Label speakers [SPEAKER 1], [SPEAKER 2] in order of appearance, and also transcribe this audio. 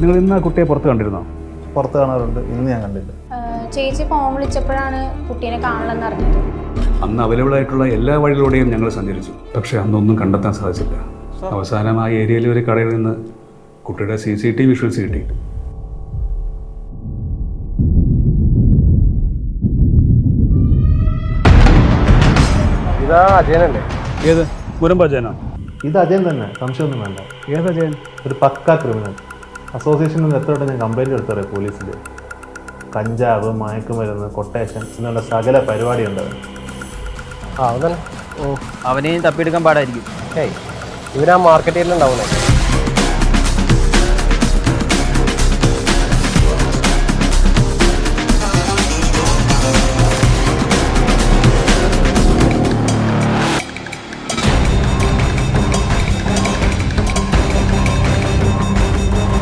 [SPEAKER 1] നിങ്ങൾ ഇന്ന് ആ കുട്ടിയെ പുറത്ത് കണ്ടിരുന്നോ?
[SPEAKER 2] പുറത്ത് കാണാറുണ്ട്, ഇന്ന് ഞാൻ കണ്ടില്ല.
[SPEAKER 3] ചേച്ചി ഫോൺ വിളിച്ചപ്പോഴാണ് കുട്ടീനെ കാണണമെന്ന് അറിഞ്ഞത്.
[SPEAKER 1] അന്ന് അവൈലബിൾ ആയിട്ടുള്ള എല്ലാ വഴികളിലൂടെയും ഞങ്ങൾ സഞ്ചരിച്ചു, പക്ഷേ അന്നൊന്നും കണ്ടെത്താൻ സാധിച്ചില്ല. അവസാനം ആ ഏരിയയിലെ ഒരു കടയിൽ നിന്ന് കുട്ടിയുടെ CCTV വിഷ്വൽസ് കിട്ടി.
[SPEAKER 4] ഇതാ അജയനല്ലേ?
[SPEAKER 1] ഏത് ഗുരംബജനോ?
[SPEAKER 2] ഇത് അജയൻ തന്നെ, സംശയമൊന്നും വേണ്ട.
[SPEAKER 1] ഏതാ ജയൻ?
[SPEAKER 2] ഒരു പക്കാ ക്രിമിനൽ. അസോസിയേഷനിൽ നിന്ന് എത്ര ഞാൻ കംപ്ലൈൻറ്റ് എടുത്തറിയാം പോലീസിൽ. കഞ്ചാവ്, മയക്കുമരുന്ന്, കൊട്ടേഷൻ എന്നുള്ള സകല പരിപാടിയുണ്ട്.
[SPEAKER 4] ആ അതന്നെ.
[SPEAKER 5] അവനെയും തപ്പിയെടുക്കാൻ പാടായിരിക്കും.
[SPEAKER 4] ഇവരാ മാർക്കറ്റ് ഏരിയയിലുണ്ടാവുന്നത്.